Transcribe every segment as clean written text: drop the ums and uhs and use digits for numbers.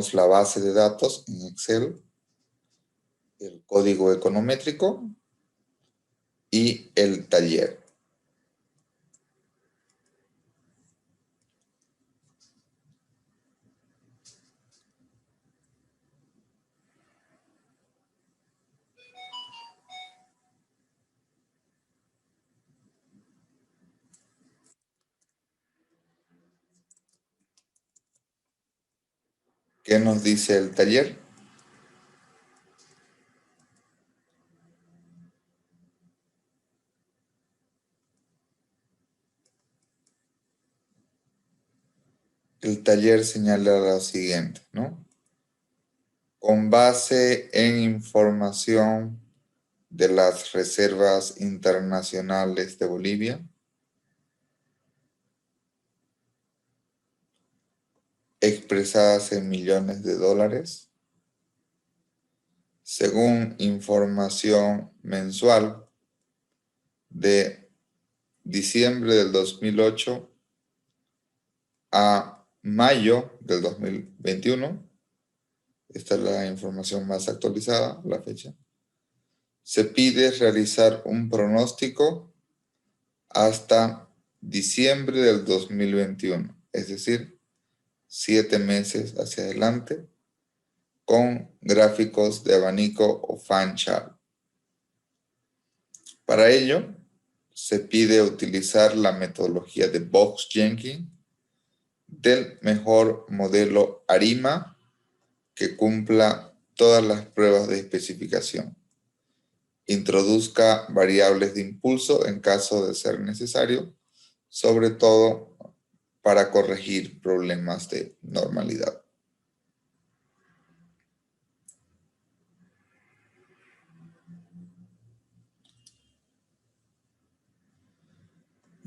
tenemos la base de datos en Excel, el código econométrico y el taller. ¿Qué nos dice el taller? El taller señala lo siguiente, ¿no? Con base en información de las reservas internacionales de Bolivia, expresadas en millones de dólares, según información mensual de diciembre del 2008 a mayo del 2021, esta es la información más actualizada, la fecha, se pide realizar un pronóstico hasta diciembre del 2021, es decir, 7 meses hacia adelante, con gráficos de abanico o fan chart. Para ello, se pide utilizar la metodología de Box-Jenkins del mejor modelo ARIMA que cumpla todas las pruebas de especificación. Introduzca variables de impulso en caso de ser necesario, sobre todo para corregir problemas de normalidad.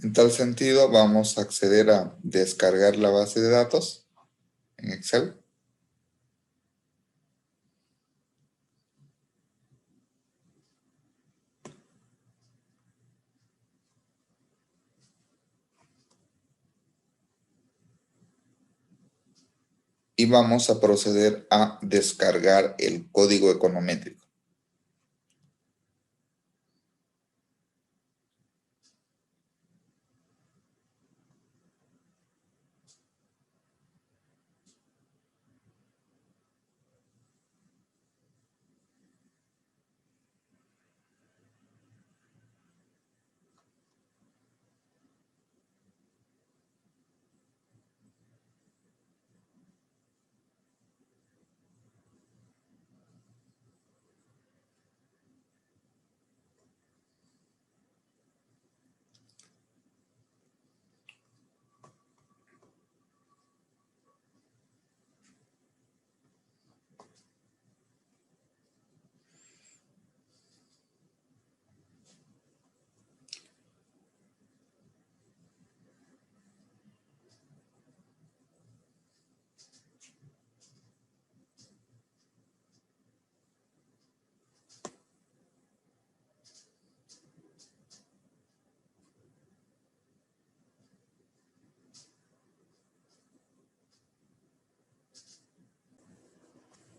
En tal sentido, vamos a acceder a descargar la base de datos en Excel. Y vamos a proceder a descargar el código econométrico.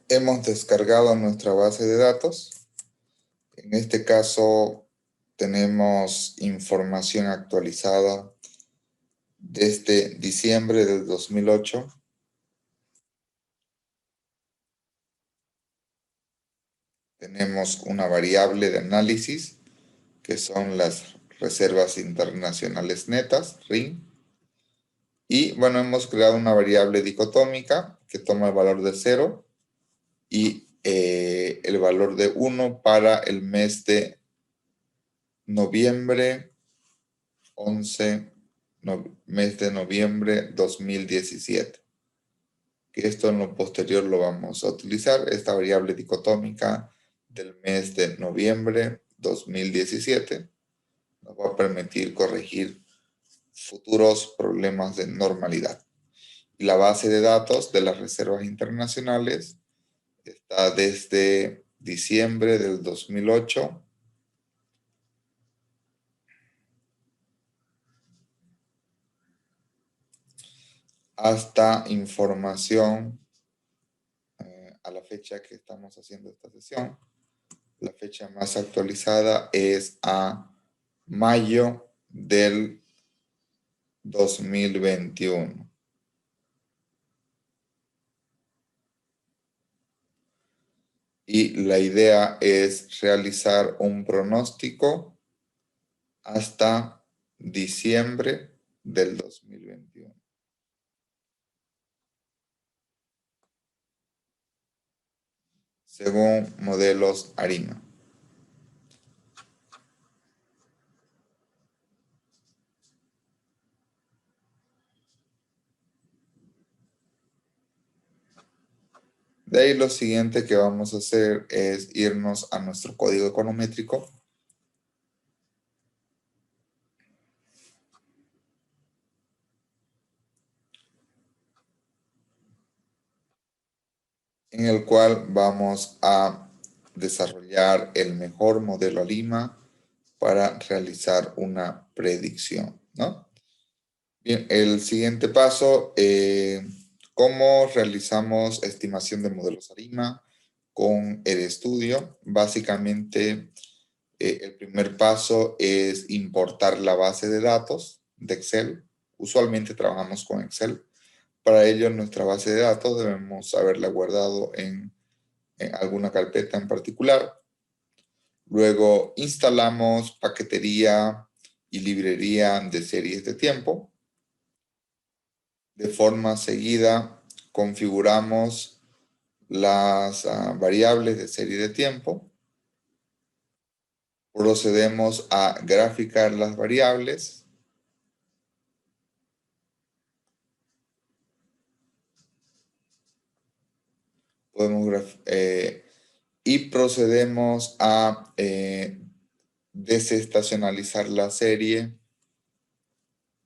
Hemos descargado nuestra base de datos. En este caso tenemos información actualizada desde diciembre del 2008. Tenemos una variable de análisis que son las reservas internacionales netas, RIN. Y bueno, hemos creado una variable dicotómica que toma el valor de 0 y el valor de 1 para el mes de noviembre 11, mes de noviembre 2017. Que esto en lo posterior lo vamos a utilizar, esta variable dicotómica del mes de noviembre 2017 nos va a permitir corregir futuros problemas de normalidad. Y la base de datos de las reservas internacionales está desde diciembre del 2008 hasta información la fecha que estamos haciendo esta sesión. La fecha más actualizada es a mayo del 2021. Y la idea es realizar un pronóstico hasta diciembre del 2021. Según modelos ARIMA. De ahí lo siguiente que vamos a hacer es irnos a nuestro código econométrico. En el cual vamos a desarrollar el mejor modelo ARIMA para realizar una predicción, ¿no? Bien, el siguiente paso, ¿cómo realizamos estimación de modelos ARIMA con RStudio? Básicamente, el primer paso es importar la base de datos de Excel. Usualmente trabajamos con Excel. Para ello, nuestra base de datos debemos haberla guardado en alguna carpeta en particular. Luego instalamos paquetería y librería de series de tiempo. De forma seguida configuramos las variables de serie de tiempo. Procedemos a graficar las variables. Y procedemos a desestacionalizar la serie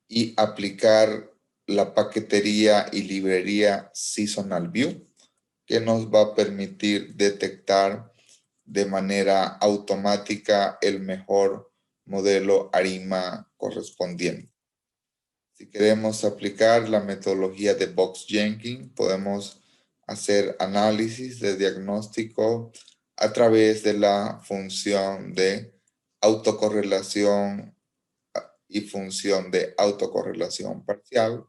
y aplicar la paquetería y librería Seasonal View, que nos va a permitir detectar de manera automática el mejor modelo ARIMA correspondiente. Si queremos aplicar la metodología de Box-Jenkins, podemos hacer análisis de diagnóstico a través de la función de autocorrelación y función de autocorrelación parcial.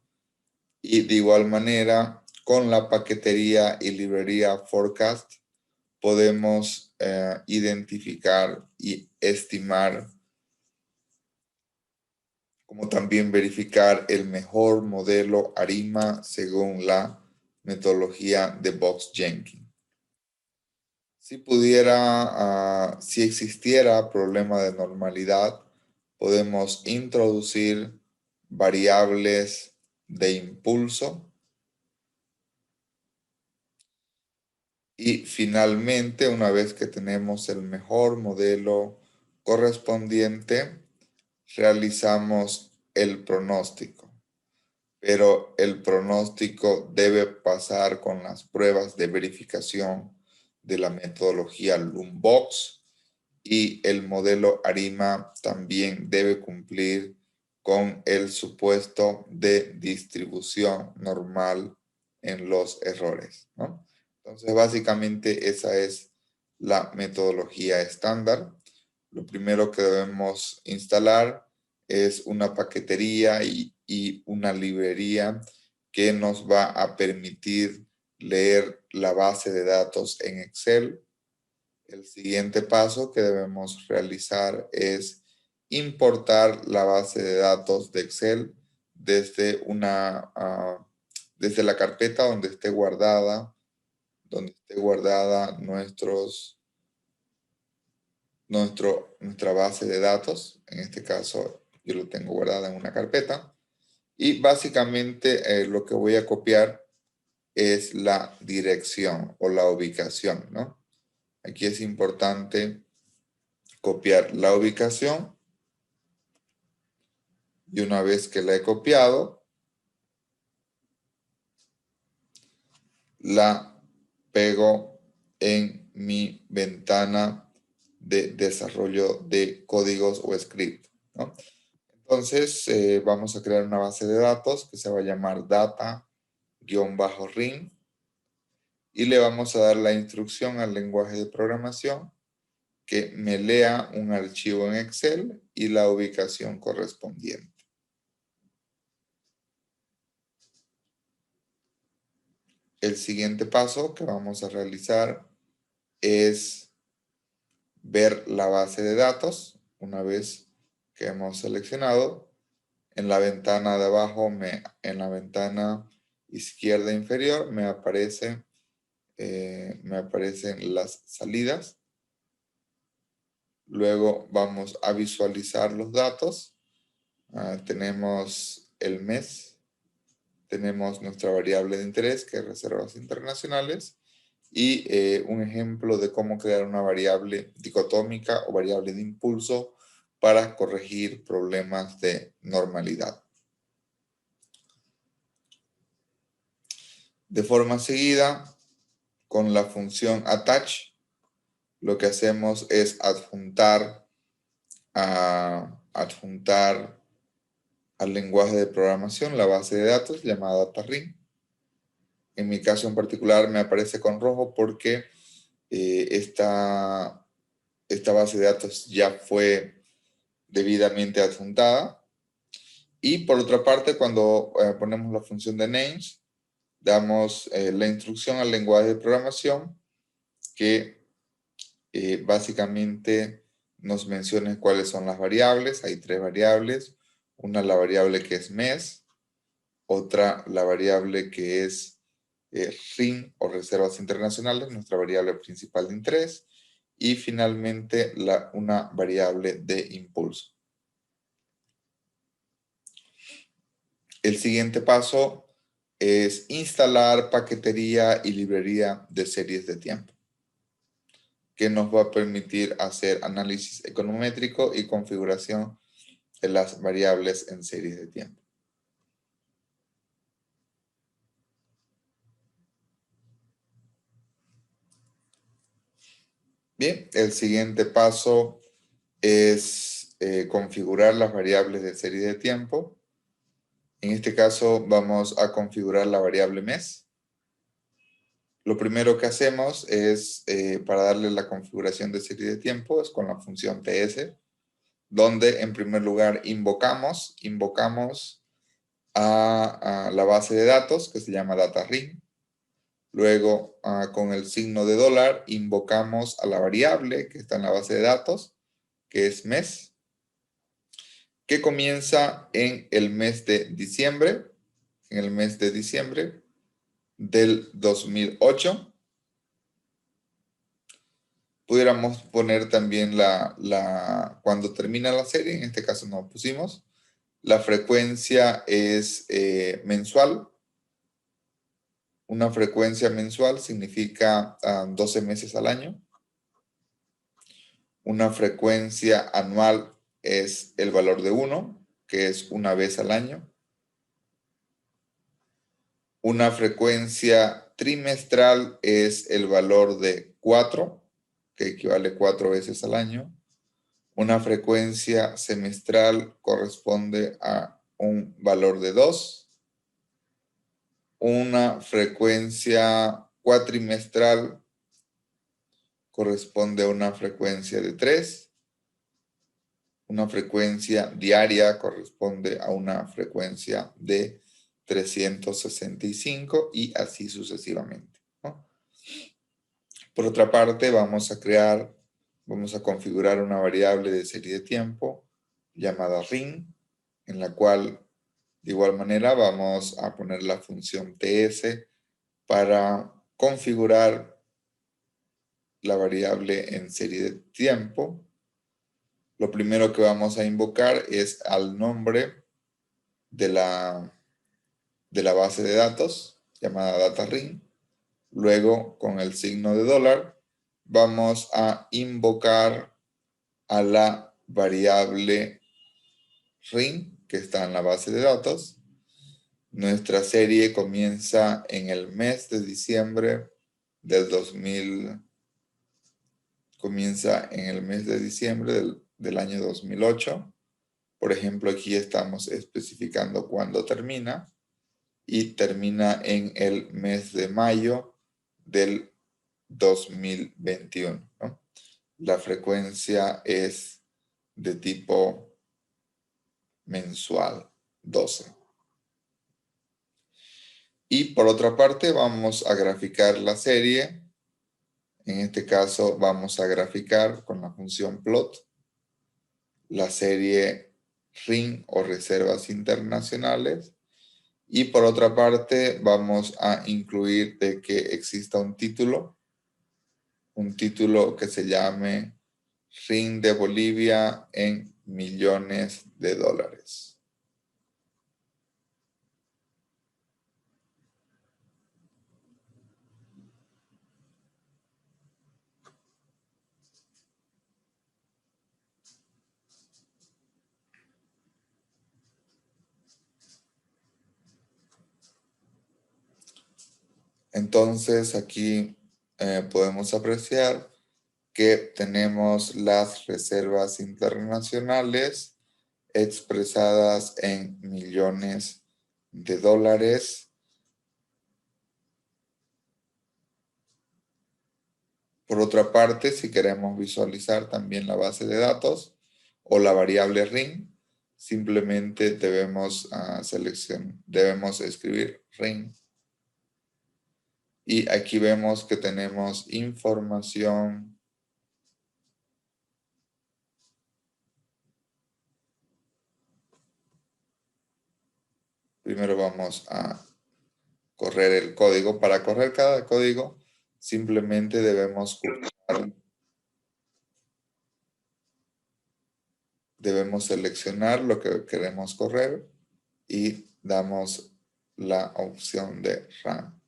Y de igual manera, con la paquetería y librería Forecast, podemos identificar y estimar, como también verificar el mejor modelo ARIMA según la metodología de Box-Jenkins. Si existiera problema de normalidad, podemos introducir variables de impulso. Y finalmente, una vez que tenemos el mejor modelo correspondiente, realizamos el pronóstico. Pero el pronóstico debe pasar con las pruebas de verificación de la metodología Loombox y el modelo ARIMA también debe cumplir con el supuesto de distribución normal en los errores, ¿no? Entonces, básicamente esa es la metodología estándar. Lo primero que debemos instalar es una paquetería y una librería que nos va a permitir leer la base de datos en Excel. El siguiente paso que debemos realizar es importar la base de datos de Excel desde la carpeta donde esté guardada nuestra base de datos. En este caso, yo lo tengo guardada en una carpeta. Y básicamente lo que voy a copiar es la dirección o la ubicación, ¿no? Aquí es importante copiar la ubicación. Y una vez que la he copiado, la pego en mi ventana de desarrollo de códigos o script, ¿no? Entonces, vamos a crear una base de datos que se va a llamar data-ring. y le vamos a dar la instrucción al lenguaje de programación que me lea un archivo en Excel y la ubicación correspondiente. El siguiente paso que vamos a realizar es ver la base de datos. Una vez que hemos seleccionado, en la ventana de abajo, en la ventana izquierda inferior, me aparecen las salidas. Luego vamos a visualizar los datos. Tenemos el mes, tenemos nuestra variable de interés, que es reservas internacionales, y un ejemplo de cómo crear una variable dicotómica o variable de impulso para corregir problemas de normalidad. De forma seguida, con la función attach, lo que hacemos es adjuntar al lenguaje de programación la base de datos llamada DataRing. En mi caso en particular me aparece con rojo porque esta base de datos ya fue debidamente adjuntada. Y por otra parte, cuando ponemos la función de names, damos la instrucción al lenguaje de programación que básicamente nos mencione cuáles son las variables. Hay 3 variables. Una, la variable que es mes. Otra, la variable que es RIN o reservas internacionales, nuestra variable principal de interés. Y finalmente, una variable de impulso. El siguiente paso es instalar paquetería y librería de series de tiempo, que nos va a permitir hacer análisis econométrico y configuración de las variables en series de tiempo. Bien, el siguiente paso es configurar las variables de serie de tiempo. En este caso vamos a configurar la variable mes. Lo primero que hacemos es, para darle la configuración de serie de tiempo, es con la función ts, donde en primer lugar invocamos a la base de datos que se llama DataRing. Luego, con el signo de dólar, invocamos a la variable que está en la base de datos, que es mes, que comienza en el mes de diciembre, del 2008. Pudiéramos poner también cuando termina la serie, en este caso no pusimos. La frecuencia es mensual. Una frecuencia mensual significa 12 meses al año. Una frecuencia anual es el valor de 1, que es una vez al año. Una frecuencia trimestral es el valor de 4, que equivale 4 veces al año. Una frecuencia semestral corresponde a un valor de 2. Una frecuencia cuatrimestral corresponde a una frecuencia de 3. Una frecuencia diaria corresponde a una frecuencia de 365 y así sucesivamente, ¿no? Por otra parte, vamos a configurar una variable de serie de tiempo llamada ring, en la cual de igual manera vamos a poner la función ts para configurar la variable en serie de tiempo. Lo primero que vamos a invocar es al nombre de la base de datos llamada DataRing. Luego, con el signo de dólar, vamos a invocar a la variable ring que está en la base de datos. Nuestra serie comienza en el mes de diciembre del del año 2008. Por ejemplo, aquí estamos especificando cuándo termina y termina en el mes de mayo del 2021, ¿no? La frecuencia es de tipo mensual, 12. Y por otra parte vamos a graficar la serie. En este caso vamos a graficar con la función plot la serie RIN o reservas internacionales. Y por otra parte vamos a incluir de que exista un título que se llame RIN de Bolivia en millones de dólares. Entonces aquí podemos apreciar que tenemos las reservas internacionales expresadas en millones de dólares. Por otra parte, si queremos visualizar también la base de datos o la variable RIN, simplemente debemos escribir RIN. Y aquí vemos que tenemos información primero vamos a correr el código. Para correr cada código, simplemente debemos seleccionar lo que queremos correr y damos la opción de Run.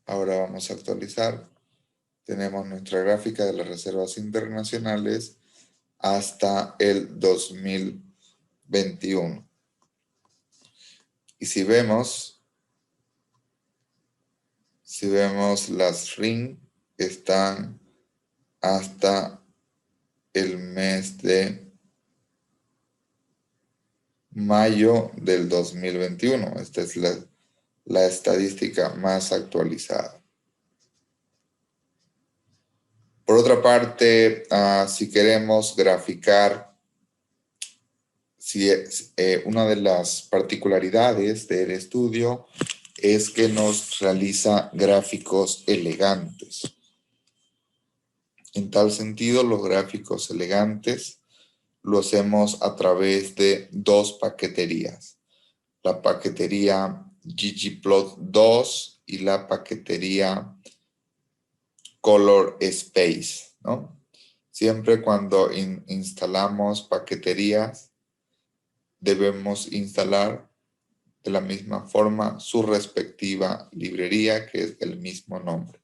Ahora vamos a actualizar. Tenemos nuestra gráfica de las reservas internacionales hasta el 2021. Y si vemos las RIN están hasta el mes de mayo del 2021. Esta es la estadística más actualizada. Por otra parte, si queremos graficar, una de las particularidades del estudio es que nos realiza gráficos elegantes. En tal sentido, los gráficos elegantes lo hacemos a través de dos paqueterías. La paquetería ggplot2 y la paquetería color space, ¿no? Siempre cuando instalamos paqueterías, debemos instalar de la misma forma su respectiva librería, que es del mismo nombre.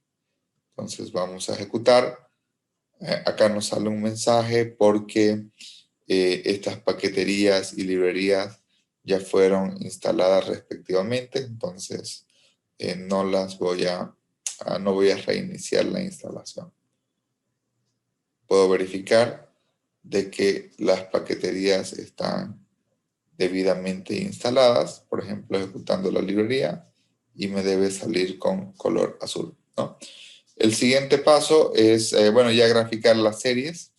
Entonces vamos a ejecutar. Acá nos sale un mensaje porque estas paqueterías y librerías ya fueron instaladas respectivamente, entonces no voy a reiniciar la instalación. Puedo verificar de que las paqueterías están debidamente instaladas, por ejemplo, ejecutando la librería, y me debe salir con color azul, ¿no? El siguiente paso es, ya graficar las series.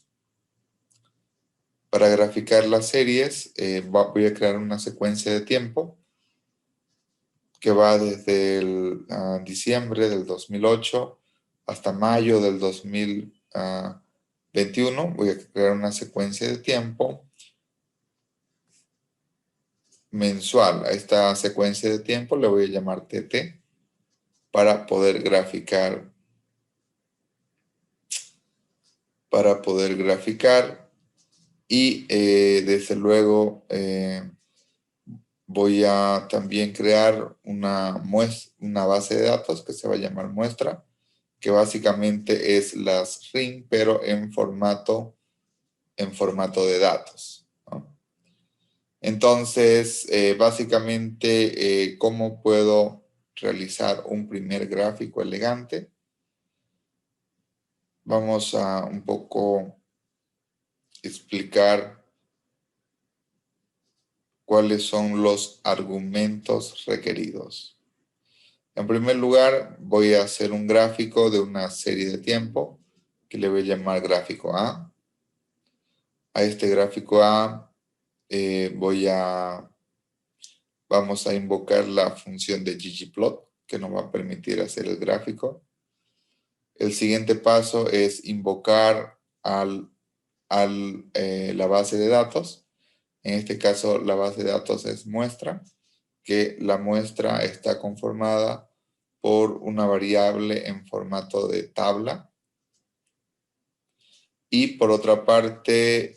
Para graficar las series, voy a crear una secuencia de tiempo que va desde el diciembre del 2008 hasta mayo del 2021. Voy a crear una secuencia de tiempo mensual. A esta secuencia de tiempo le voy a llamar TT para poder graficar. Y desde luego voy a también crear una base de datos que se va a llamar muestra, que básicamente es las RIN, pero en formato de datos, ¿no? Entonces, básicamente, ¿cómo puedo realizar un primer gráfico elegante? Vamos a un poco explicar cuáles son los argumentos requeridos. En primer lugar, voy a hacer un gráfico de una serie de tiempo que le voy a llamar gráfico A. A este gráfico A vamos a invocar la función de ggplot que nos va a permitir hacer el gráfico. El siguiente paso es invocar la base de datos. En este caso, la base de datos es muestra, que la muestra está conformada por una variable en formato de tabla. Y por otra parte,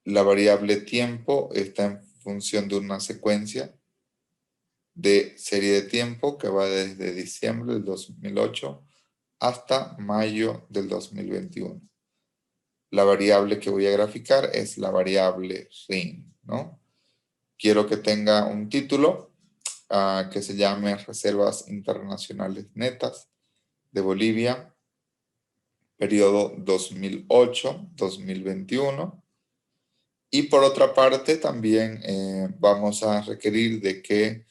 la variable tiempo está en función de una secuencia de serie de tiempo que va desde diciembre del 2008 hasta mayo del 2021. La variable que voy a graficar es la variable RIN, ¿no? Quiero que tenga un título que se llame Reservas Internacionales Netas de Bolivia, periodo 2008-2021. Y por otra parte, también vamos a requerir de que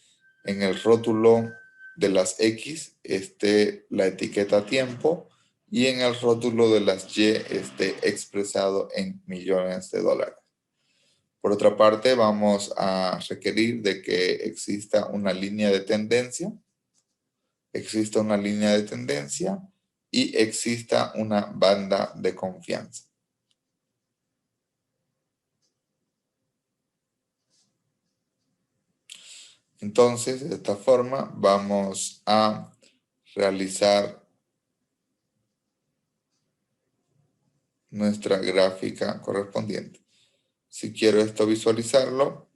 en el rótulo de las X esté la etiqueta tiempo y en el rótulo de las Y esté expresado en millones de dólares. Por otra parte, vamos a requerir de que exista una línea de tendencia, y exista una banda de confianza. Entonces, de esta forma vamos a realizar nuestra gráfica correspondiente. Si quiero esto visualizarlo,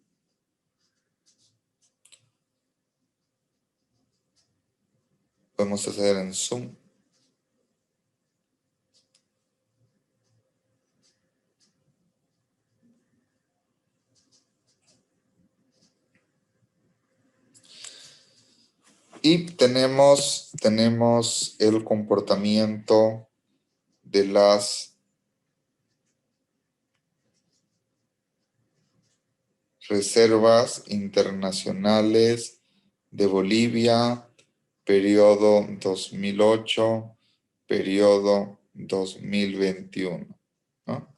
podemos hacer en zoom. Y tenemos el comportamiento de las reservas internacionales de Bolivia, periodo 2008, periodo 2021, ¿no?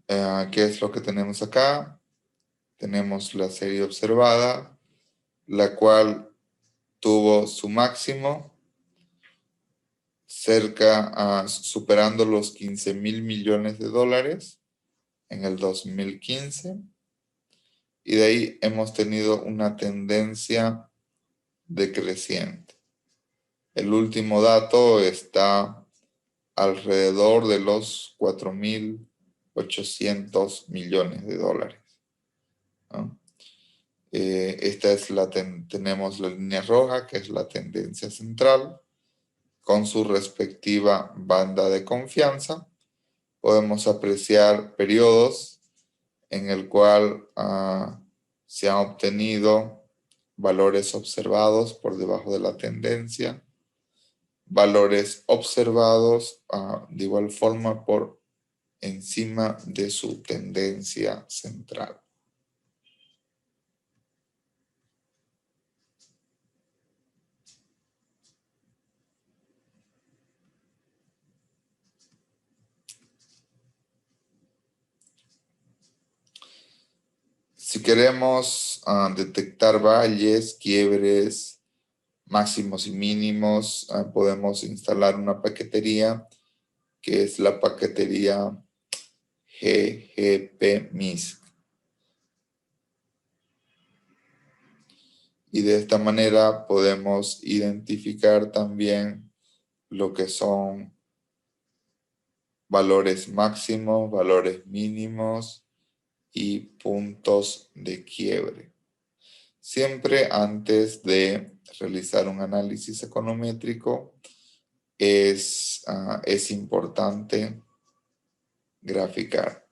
¿Qué es lo que tenemos acá? Tenemos la serie observada, la cual tuvo su máximo superando los 15.000 millones de dólares en el 2015, y de ahí hemos tenido una tendencia decreciente. El último dato está alrededor de los 4.800 millones de dólares, ¿no? Tenemos la línea roja, que es la tendencia central, con su respectiva banda de confianza. Podemos apreciar periodos en el cual se han obtenido valores observados por debajo de la tendencia, valores observados de igual forma por encima de su tendencia central. Si queremos detectar valles, quiebres, máximos y mínimos, podemos instalar una paquetería que es la paquetería ggpmisc. Y de esta manera podemos identificar también lo que son valores máximos, valores mínimos y puntos de quiebre. Siempre antes de realizar un análisis econométrico es importante graficar.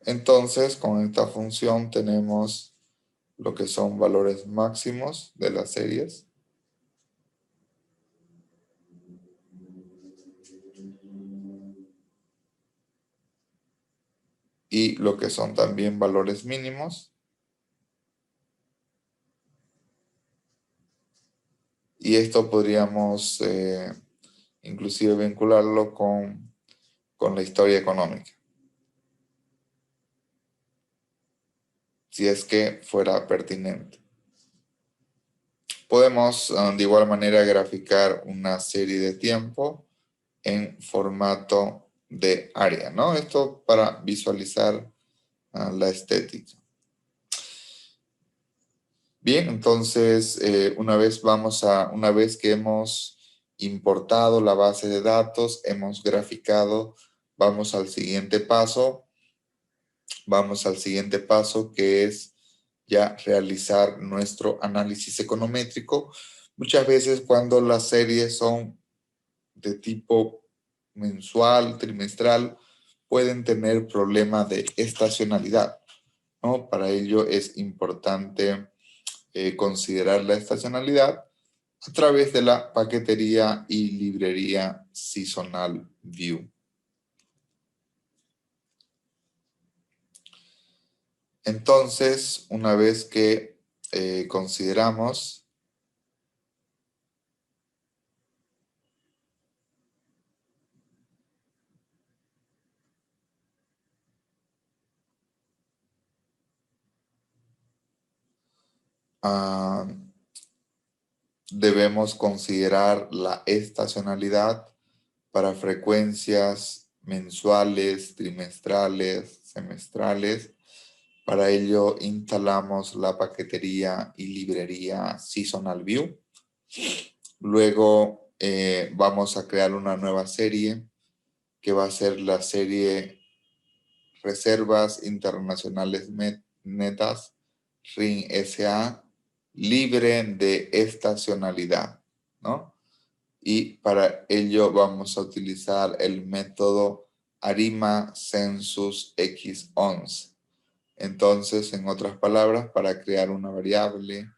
Entonces, con esta función tenemos lo que son valores máximos de las series. Y lo que son también valores mínimos. Y esto podríamos inclusive vincularlo con la historia económica, si es que fuera pertinente. Podemos de igual manera graficar una serie de tiempo en formato de área, ¿no? Esto para visualizar la estética. Bien, entonces una vez que hemos importado la base de datos, hemos graficado, vamos al siguiente paso. Vamos al siguiente paso, que es ya realizar nuestro análisis econométrico. Muchas veces cuando las series son de tipo mensual, trimestral, pueden tener problemas de estacionalidad, ¿no? Para ello es importante considerar la estacionalidad a través de la paquetería y librería Seasonal View. Entonces, una vez que consideramos debemos considerar la estacionalidad para frecuencias mensuales, trimestrales, semestrales. Para ello instalamos la paquetería y librería Seasonal View. Luego vamos a crear una nueva serie que va a ser la serie Reservas Internacionales Netas RIN SA libre de estacionalidad, ¿no? Y para ello vamos a utilizar el método ARIMA Census X11. Entonces, en otras palabras, para crear una variable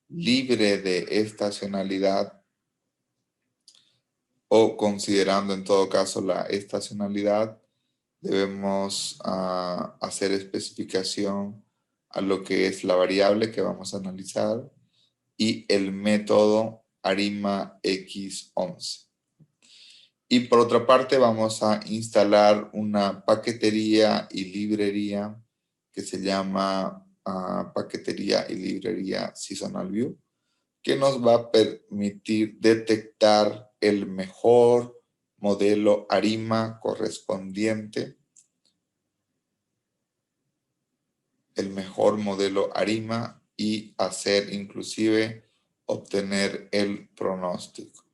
libre de estacionalidad o considerando en todo caso la estacionalidad, debemos hacer especificación a lo que es la variable que vamos a analizar y el método ARIMA X11. Y por otra parte vamos a instalar una paquetería y librería que se llama paquetería y librería Seasonal View, que nos va a permitir detectar el mejor modelo ARIMA correspondiente, y hacer inclusive obtener el pronóstico.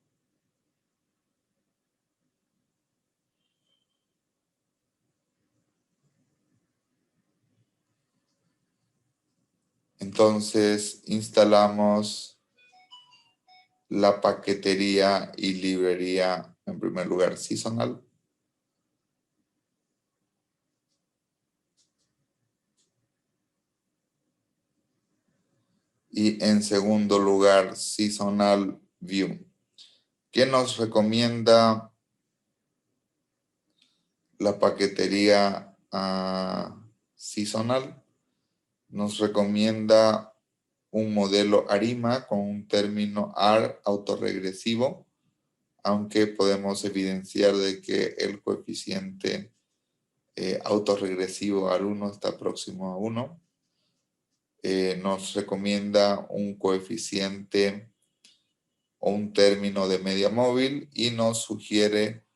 Entonces instalamos la paquetería y librería, en primer lugar, Seasonal. Y en segundo lugar, Seasonal View. ¿Qué nos recomienda la paquetería Seasonal? Nos recomienda un modelo ARIMA con un término AR autorregresivo, aunque podemos evidenciar de que el coeficiente autorregresivo al 1 está próximo a 1. Nos recomienda un coeficiente o un término de media móvil y nos sugiere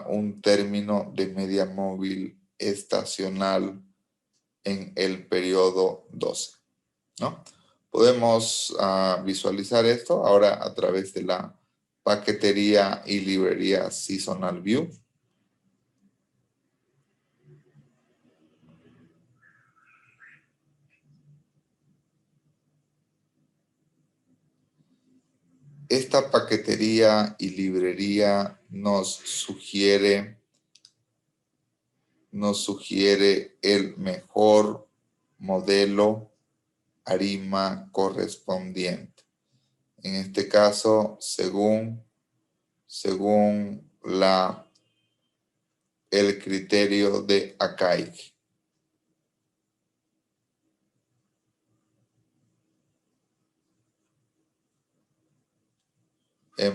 un término de media móvil estacional en el periodo 12, ¿no? Podemos visualizar esto ahora a través de la paquetería y librería Seasonal View. Esta paquetería y librería nos sugiere nos sugiere el mejor modelo ARIMA correspondiente. En este caso, según el criterio de Akaike.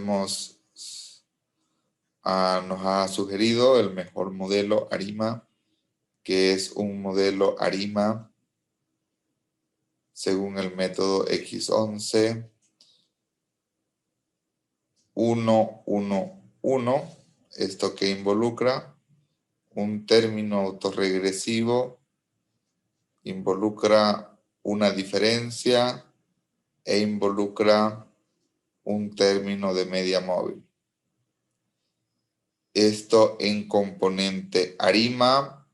Nos ha sugerido el mejor modelo ARIMA, que es un modelo ARIMA según el método X11 111, esto que involucra un término autorregresivo, involucra una diferencia e involucra un término de media móvil. Esto en componente ARIMA,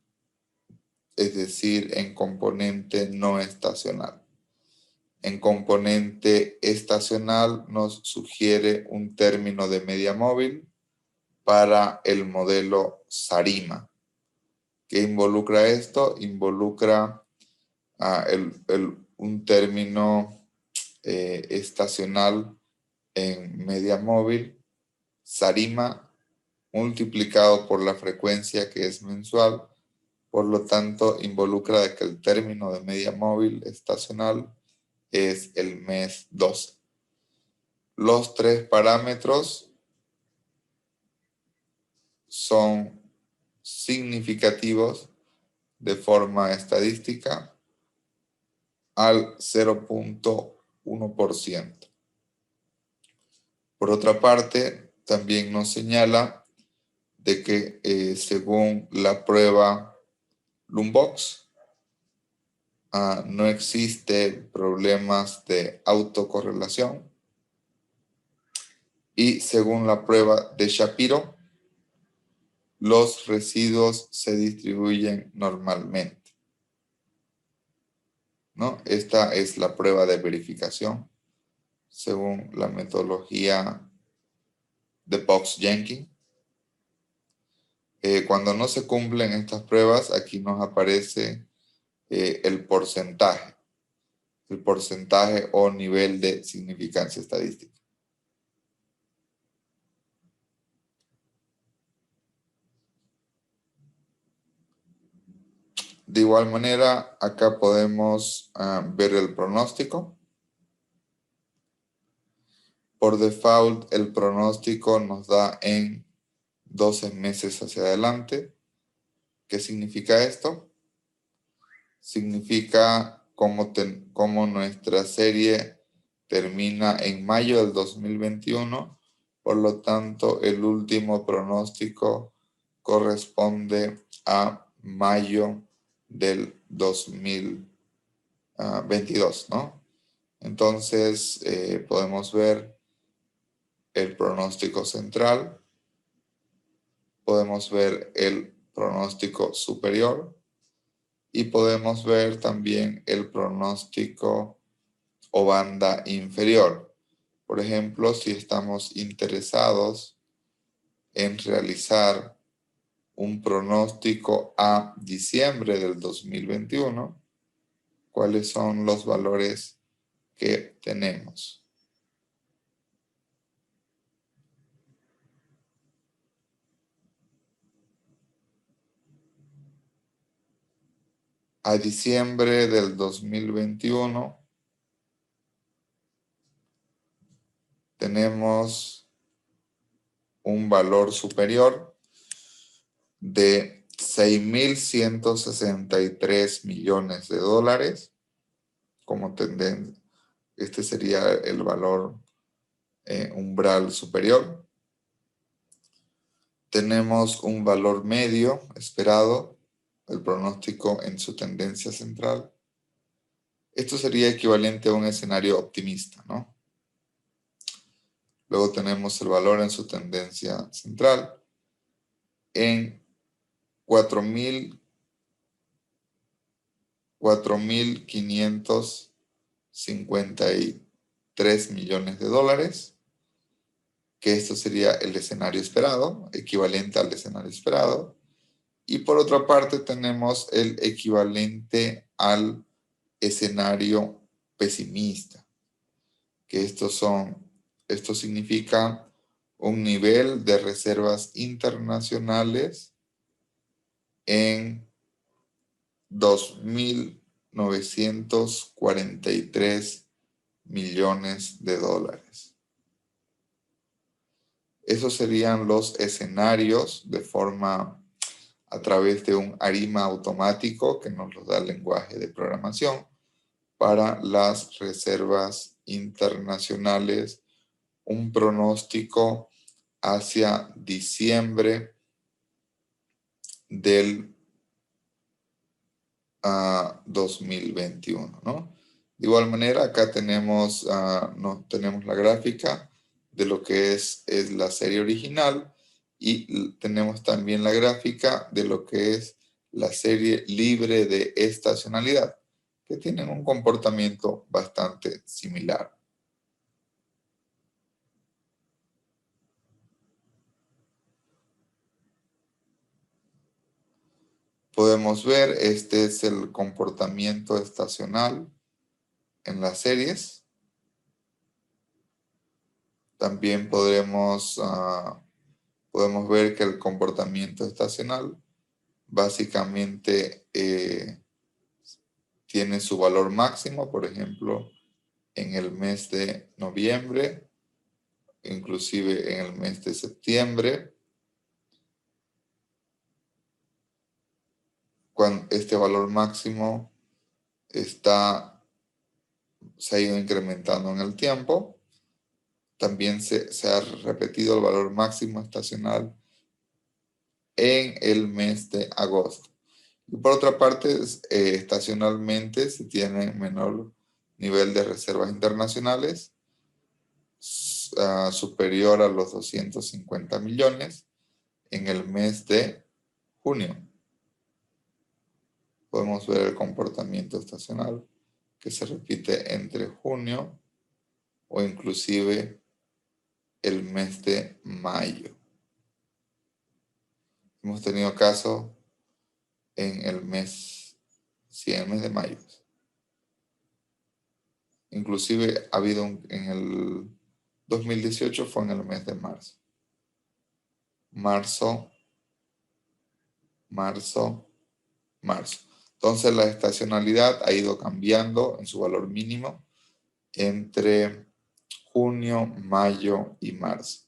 es decir, en componente no estacional. En componente estacional nos sugiere un término de media móvil para el modelo SARIMA. ¿Qué involucra esto? Involucra un término estacional en media móvil, SARIMA, multiplicado por la frecuencia que es mensual. Por lo tanto, involucra de que el término de media móvil estacional es el mes 12. Los tres parámetros son significativos de forma estadística al 0.1%. Por otra parte, también nos señala de que según la prueba Loombox, no existe problemas de autocorrelación. Y según la prueba de Shapiro, los residuos se distribuyen normalmente, ¿no? Esta es la prueba de verificación según la metodología de Box-Jenkins. Cuando no se cumplen estas pruebas, aquí nos aparece el porcentaje o nivel de significancia estadística. De igual manera, acá podemos ver el pronóstico. Por default, el pronóstico nos da en 12 meses hacia adelante. ¿Qué significa esto? Significa cómo nuestra serie termina en mayo del 2021. Por lo tanto, el último pronóstico corresponde a mayo del 2022, ¿no? Entonces, podemos ver el pronóstico central, podemos ver el pronóstico superior y podemos ver también el pronóstico o banda inferior. Por ejemplo, si estamos interesados en realizar un pronóstico a diciembre del 2021, ¿cuáles son los valores que tenemos? A diciembre del 2021 tenemos un valor superior de 6.163 millones de dólares como tendencia. Este sería el valor umbral superior. Tenemos un valor medio esperado, el pronóstico en su tendencia central. Esto sería equivalente a un escenario optimista, ¿no? Luego tenemos el valor en su tendencia central en 4.553 millones de dólares, que esto sería el escenario esperado, equivalente al escenario esperado, Y por otra parte tenemos el equivalente al escenario pesimista, que esto significa un nivel de reservas internacionales en 2.943 millones de dólares. Esos serían los escenarios a través de un ARIMA automático que nos lo da el lenguaje de programación para las reservas internacionales, un pronóstico hacia diciembre del 2021, ¿no? De igual manera, acá tenemos la gráfica de lo que es la serie original y tenemos también la gráfica de lo que es la serie libre de estacionalidad, que tienen un comportamiento bastante similar. Podemos ver, este es el comportamiento estacional en las series. También podemos ver que el comportamiento estacional básicamente tiene su valor máximo, por ejemplo, en el mes de noviembre, inclusive en el mes de septiembre, cuando este valor máximo se ha ido incrementando en el tiempo. También se ha repetido el valor máximo estacional en el mes de agosto. Y por otra parte, estacionalmente se tiene menor nivel de reservas internacionales, superior a los 250 millones en el mes de junio. Podemos ver el comportamiento estacional que se repite entre junio o inclusive el mes de mayo. Hemos tenido casos en el mes de mayo. Inclusive ha habido en el 2018 fue en el mes de marzo. Marzo. Entonces la estacionalidad ha ido cambiando en su valor mínimo entre junio, mayo y marzo.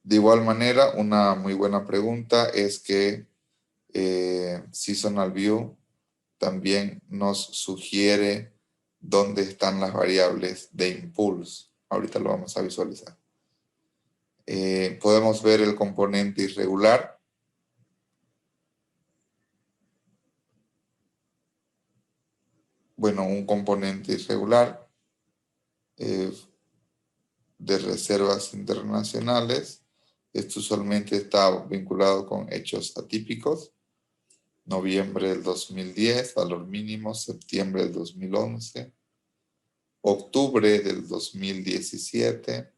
De igual manera, una muy buena pregunta es que Seasonal View también nos sugiere dónde están las variables de impulso. Ahorita lo vamos a visualizar. Podemos ver el componente irregular. Bueno, un componente irregular de reservas internacionales. Esto usualmente está vinculado con hechos atípicos. Noviembre del 2010, valor mínimo, septiembre del 2011, octubre del 2017,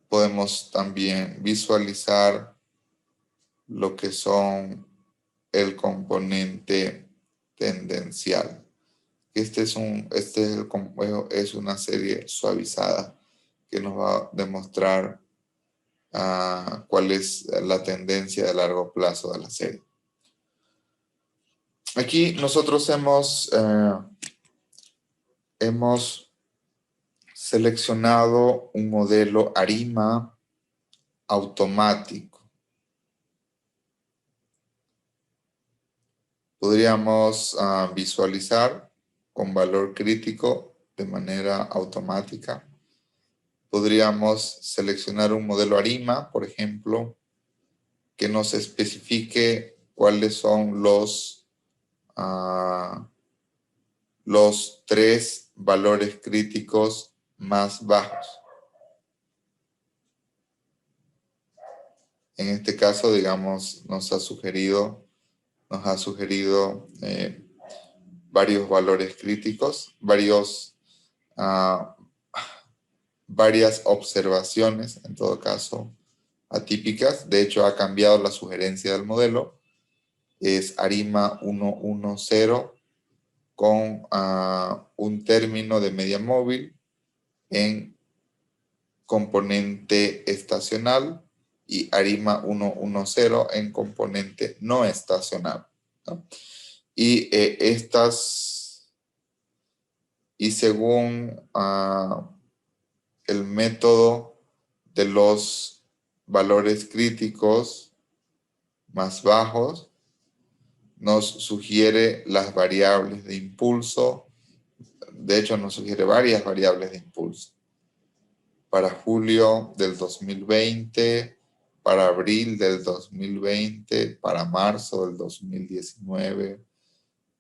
podemos también visualizar lo que son el componente tendencial. Es una serie suavizada que nos va a demostrar cuál es la tendencia de largo plazo de la serie. Aquí nosotros hemos seleccionado un modelo ARIMA automático. Podríamos visualizar con valor crítico de manera automática. Podríamos seleccionar un modelo ARIMA, por ejemplo, que nos especifique cuáles son los 3 valores críticos más bajos. En este caso, digamos, nos ha sugerido varios valores críticos, varias observaciones, en todo caso, atípicas. De hecho, ha cambiado la sugerencia del modelo. Es ARIMA 110 con un término de media móvil en componente estacional y ARIMA 110 en componente no estacional, ¿no? Y según el método de los valores críticos más bajos, nos sugiere las variables de impulso. De hecho, nos sugiere varias variables de impulso. Para julio del 2020, para abril del 2020, para marzo del 2019,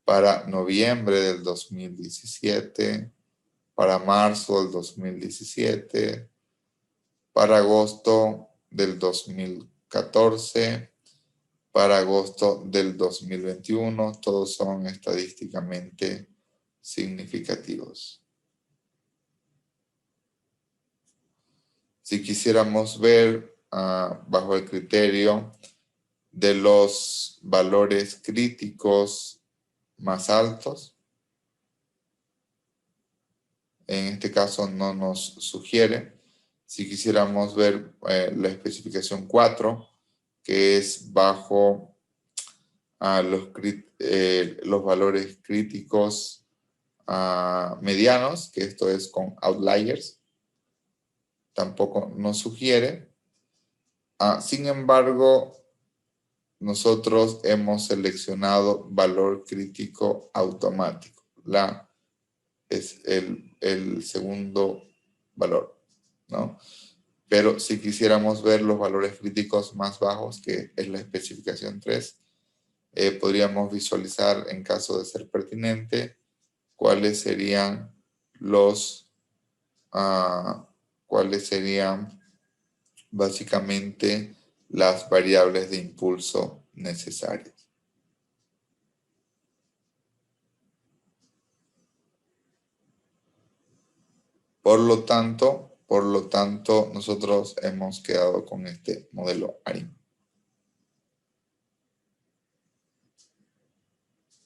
para noviembre del 2017, para marzo del 2017, para agosto del 2014, para agosto del 2021, todos son estadísticamente significativos. Si quisiéramos ver bajo el criterio de los valores críticos más altos, en este caso no nos sugiere. Si quisiéramos ver la especificación 4, que es bajo los valores críticos medianos, que esto es con outliers, tampoco nos sugiere. Sin embargo, nosotros hemos seleccionado valor crítico automático. Es el segundo valor, ¿no? Pero si quisiéramos ver los valores críticos más bajos, que es la especificación 3, podríamos visualizar, en caso de ser pertinente, cuáles serían básicamente las variables de impulso necesarias. Por lo tanto, nosotros hemos quedado con este modelo ARIMA.